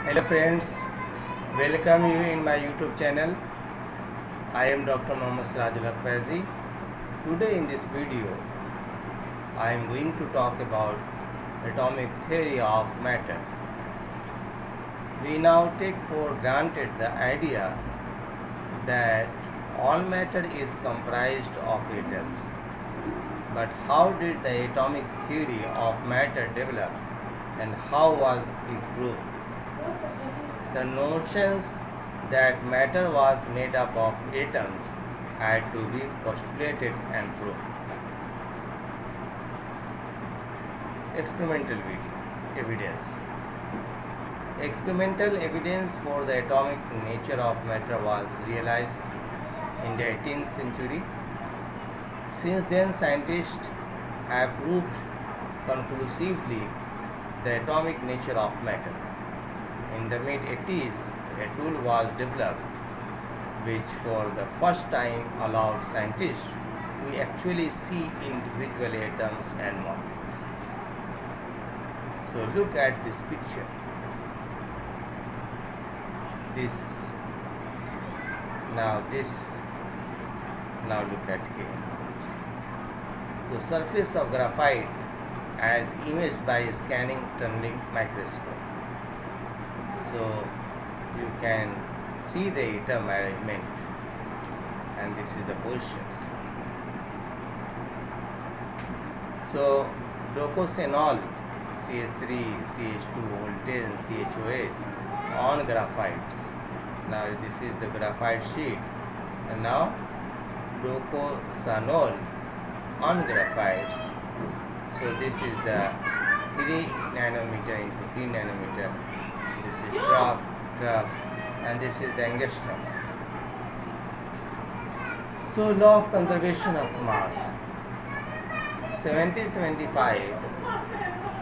Hello friends, welcome you in my YouTube channel. I am Dr. Mohammad Sirajul Haq Faizi. Today in this video, I am going to talk about atomic theory of matter. We now take for granted the idea that all matter is comprised of atoms. But how did the atomic theory of matter develop and how was it proved? The notions that matter was made up of atoms had to be postulated and proved. Experimental evidence. Experimental evidence for the atomic nature of matter was realized in the 18th century. Since then, scientists have proved conclusively the atomic nature of matter. In the mid-80s, a tool was developed which for the first time allowed scientists to actually see individual atoms and molecules. So look at this picture. Now look at here. The surface of graphite as imaged by scanning tunneling microscope. So you can see the atom arrangement, and this is the positions. So docosahexaenol CH3, CH2, voltage, CHOH on graphites. Now this is the graphite sheet, and now docosahexaenol on graphites. So this is the 3 nanometer into 3 nanometer. This is trough, and this is the angstrom. So law of conservation of mass. 1775,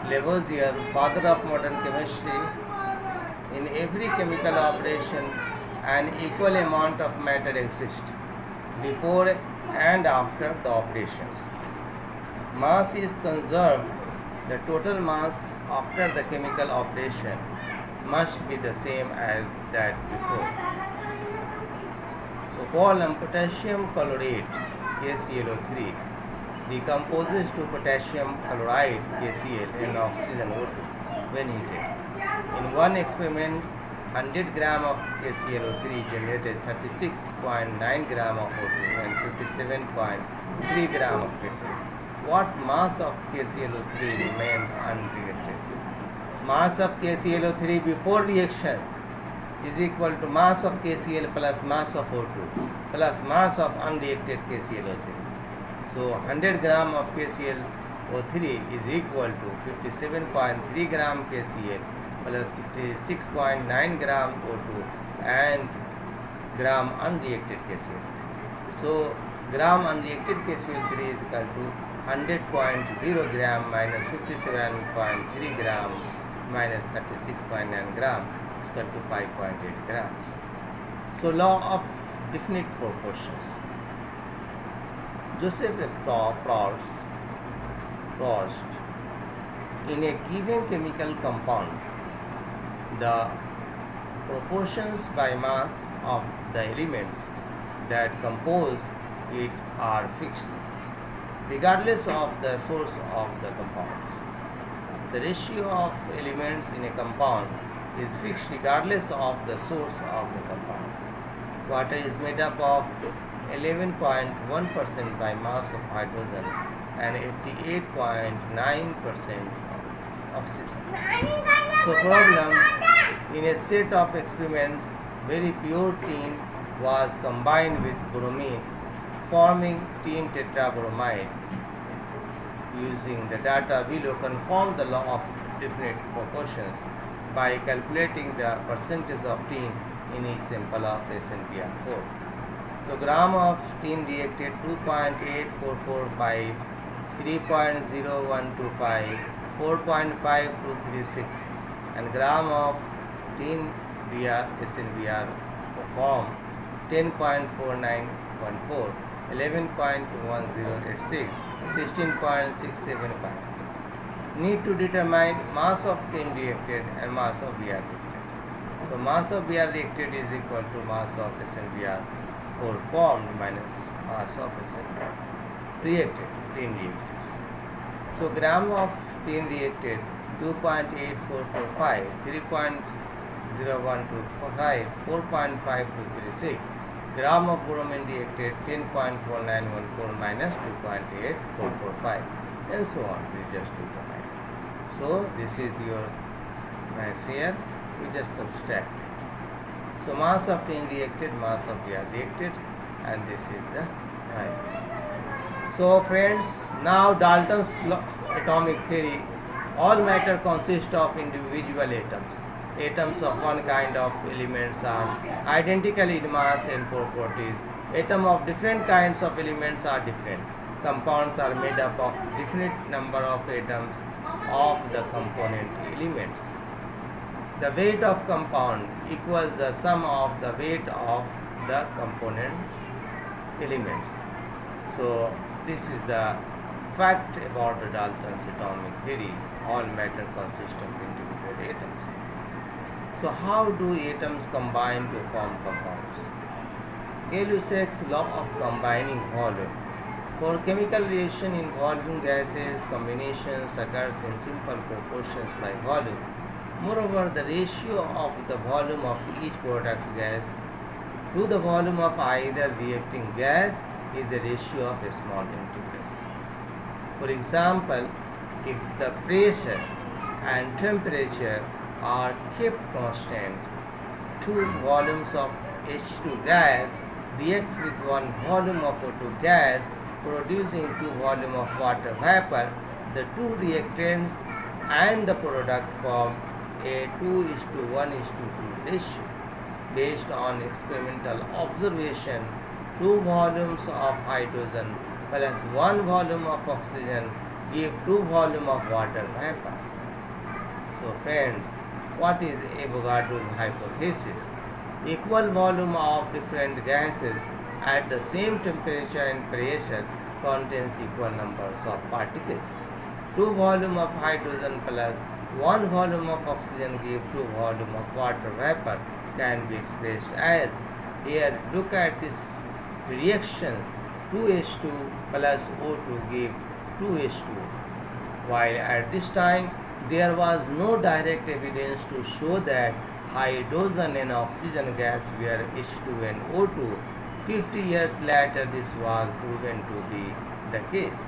Lavoisier, father of modern chemistry, in every chemical operation an equal amount of matter exists before and after the operations. Mass is conserved. The total mass after the chemical operation must be the same as that before. So potassium chlorate KClO3 decomposes to potassium chloride KCl and oxygen O2 when heated. In one experiment, 100 gram of KClO3 generated 36.9 gram of O2 and 57.3 gram of KCl. What mass of KClO3 remained unreacted? Mass of KClO3 before reaction is equal to mass of KCl plus mass of O2 plus mass of unreacted KClO3. So 100 gram of KClO3 is equal to 57.3 gram KCl plus 36.9 gram O2 and gram unreacted KCl3. So gram unreacted KCl3 is equal to 100.0 gram minus 57.3 gram minus 36.9 gram is equal to 5.8 grams. So law of definite proportions. Joseph Proust, in a given chemical compound, the proportions by mass of the elements that compose it are fixed, regardless of the source of the compounds. The ratio of elements in a compound is fixed regardless of the source of the compound. Water is made up of 11.1% by mass of hydrogen and 88.9% oxygen. So problem, in a set of experiments, very pure tin was combined with bromine, forming tin tetrabromide. Using the data below, confirm the law of definite proportions by calculating the percentage of tin in each sample of SNPR4. So gram of tin reacted 2.8445, 3.0125, 4.5236, and gram of tin via SNPR form 10.4914, 11.1086, 16.675. Need to determine mass of tin reacted and mass of reacted. So mass of Br reacted is equal to mass of SnBr formed minus mass of Sn reacted, tin reacted. So gram of tin reacted 2.8445, 3.0125, 4.5236. Gram of bromine reacted 10.4914 minus 2.8445, and so on. We just do the line. So this is your mass here. We just subtract it. So mass of tin reacted, mass of Br reacted, and this is the right. So friends, now Dalton's atomic theory. All matter consists of individual atoms. Atoms of one kind of elements are identical in mass and properties. Atoms of different kinds of elements are different. Compounds are made up of definite number of atoms of the component elements. The weight of compound equals the sum of the weight of the component elements. So this is the fact about the Dalton's atomic theory. All matter consists of individual atoms. So how do atoms combine to form compounds? Gay-Lussac's law of combining volume. For chemical reaction involving gases, combinations occurs in simple proportions by volume. Moreover, the ratio of the volume of each product gas to the volume of either reacting gas is a ratio of small integrals. For example, if the pressure and temperature are kept constant, two volumes of H2 gas react with one volume of O2 gas, producing two volumes of water vapor. The two reactants and the product form a 2:1:2 ratio. Based on experimental observation, two volumes of hydrogen plus one volume of oxygen give two volumes of water vapor. So friends, what is Avogadro's hypothesis? Equal volume of different gases at the same temperature and pressure contains equal numbers of particles. Two volumes of hydrogen plus one volume of oxygen give two volumes of water vapor can be expressed as, here look at this reaction, 2H2 plus O2 give 2H2. While at this time there was no direct evidence to show that hydrogen and oxygen gas were H2 and O2, 50 years later this was proven to be the case.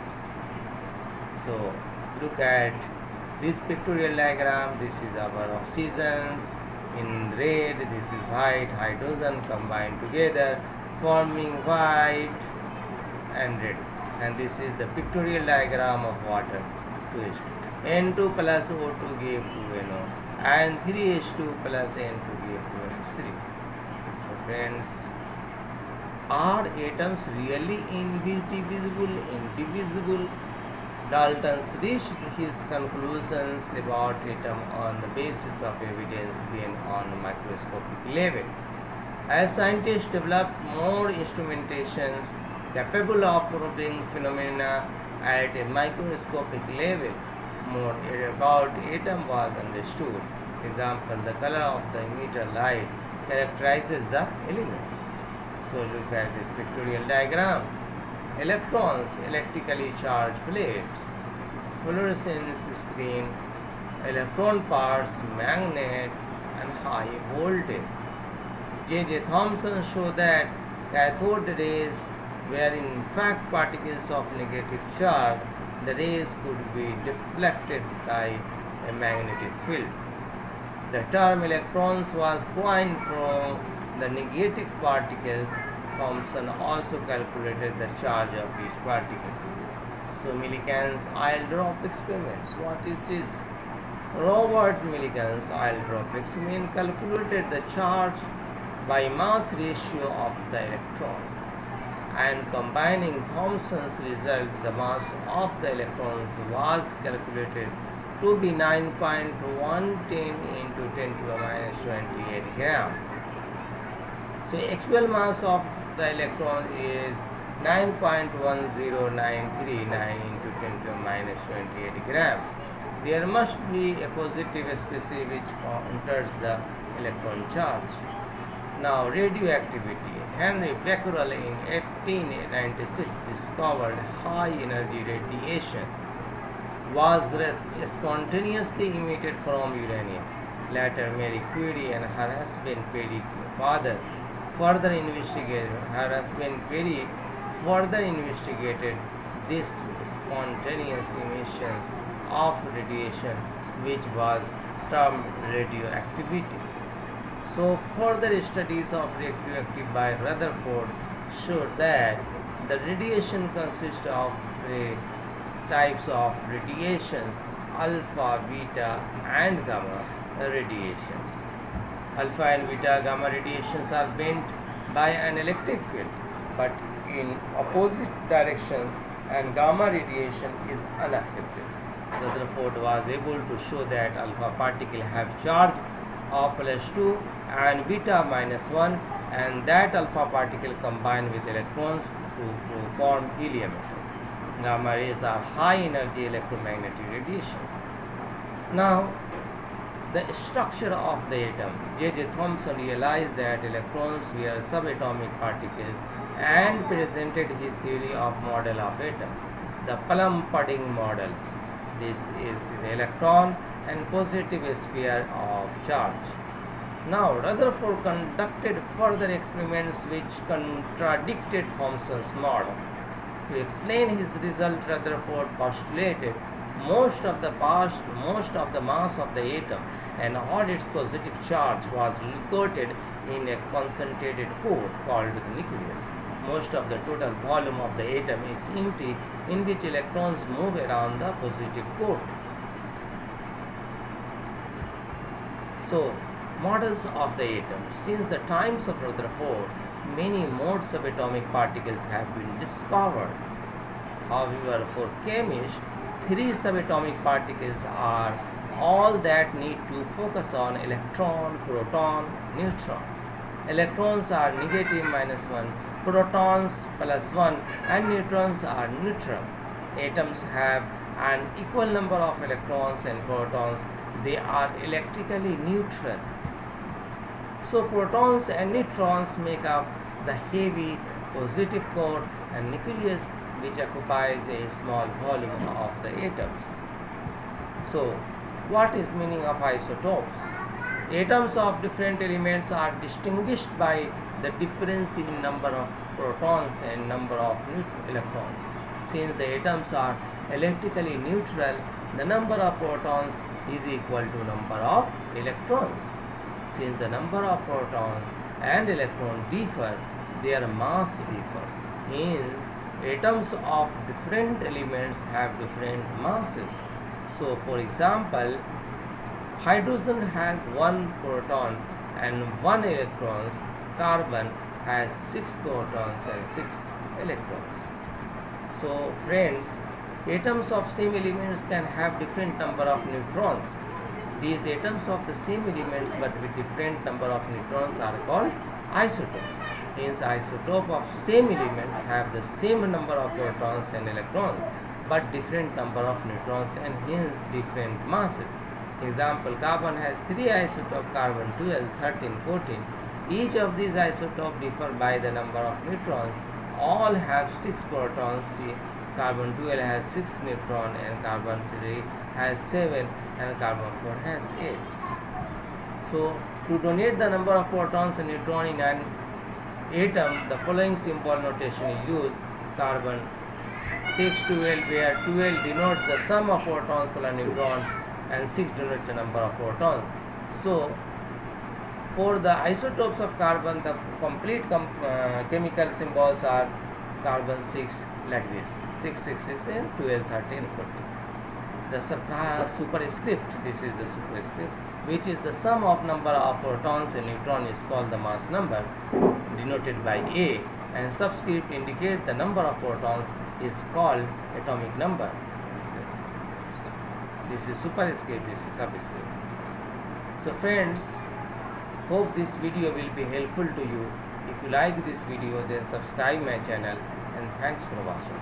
So look at this pictorial diagram. This is our oxygens in red, this is white, hydrogen combined together forming white and red, and this is the pictorial diagram of water 2H2. N2 plus O2 gave 2NO and 3H2 plus N2 gave 2NH3. So friends, are atoms really indivisible? Dalton reached his conclusions about atom on the basis of evidence gained on a microscopic level. As scientists developed more instrumentations capable of probing phenomena at a microscopic level, more about atom was understood. Example, the color of the emitter light characterizes the elements. So look at this pictorial diagram. Electrons, electrically charged plates, fluorescence screen, electron parts, magnet, and high voltage. J.J. Thomson showed that cathode rays were in fact particles of negative charge. The rays could be deflected by a magnetic field. The term electrons was coined from the negative particles. Thomson also calculated the charge of each particle. So Millikan's oil drop experiments. What is this? Robert Millikan's oil drop experiment calculated the charge by mass ratio of the electron, and combining Thomson's result, the mass of the electrons was calculated to be 9.110 into 10 to the minus 28 gram. So actual mass of the electron is 9.10939 into 10 to the minus 28 gram. there must be a positive species which counters the electron charge. Now, radioactivity. Henry Becquerel in 1896 discovered high energy radiation was spontaneously emitted from uranium. Later, Marie Curie and her husband Pierre further investigated this spontaneous emissions of radiation, which was termed radioactivity. So, further studies of radioactivity by Rutherford showed that the radiation consists of types of radiations: alpha, beta, and gamma radiations. Alpha and beta gamma radiations are bent by an electric field, but in opposite directions, and gamma radiation is unaffected. Rutherford was able to show that alpha particles have charge of +2 and beta -1, and that alpha particle combine with electrons to form helium atom. Gamma rays are high energy electromagnetic radiation. Now, the structure of the atom. J.J. Thomson realized that electrons were subatomic particles and presented his theory of model of atom, the plum pudding models. This is the electron and positive sphere of charge. Now, Rutherford conducted further experiments which contradicted Thomson's model. To explain his result, Rutherford postulated most of the mass of the atom and all its positive charge was located in a concentrated core called the nucleus. Most of the total volume of the atom is empty, in which electrons move around the positive core. So, models of the atom. Since the times of Rutherford, many more subatomic particles have been discovered. However, for chemists, 3 subatomic particles are all that need to focus on: electron, proton, neutron. Electrons are negative -1, protons +1, and neutrons are neutral. Atoms have an equal number of electrons and protons. They are electrically neutral. So protons and neutrons make up the heavy positive core and nucleus, which occupies a small volume of the atoms. So, what is meaning of isotopes? Atoms of different elements are distinguished by the difference in number of protons and number of electrons. Since the atoms are electrically neutral, the number of protons is equal to number of electrons. Since the number of protons and electrons differ, their mass differ. Hence, atoms of different elements have different masses. So, for example, hydrogen has 1 proton and 1 electron. Carbon has 6 protons and 6 electrons. So, friends, atoms of same elements can have different number of neutrons. These atoms of the same elements but with different number of neutrons are called isotopes. Hence, isotopes of same elements have the same number of protons and electrons but different number of neutrons and hence different masses. Example, carbon has 3 isotopes: carbon 12, 13, 14. Each of these isotopes differ by the number of neutrons. All have 6 protons. See, carbon 12 has 6 neutrons and carbon 3 has 7 and carbon 4 has 8. So, to denote the number of protons and neutrons in an atom, the following symbol notation is used: carbon 612, where 12 denotes the sum of protons plus neutrons and 6 denotes the number of protons. So, for the isotopes of carbon, the complete chemical symbols are carbon 6 like this: 6, 6, 6 and 12, 13, 14. The superscript, this is the superscript, which is the sum of number of protons and neutrons, is called the mass number, denoted by A, and subscript indicate the number of protons, is called atomic number. This is superscript, this is subscript. So friends, hope this video will be helpful to you. If you like this video, then subscribe my channel, and thanks for watching.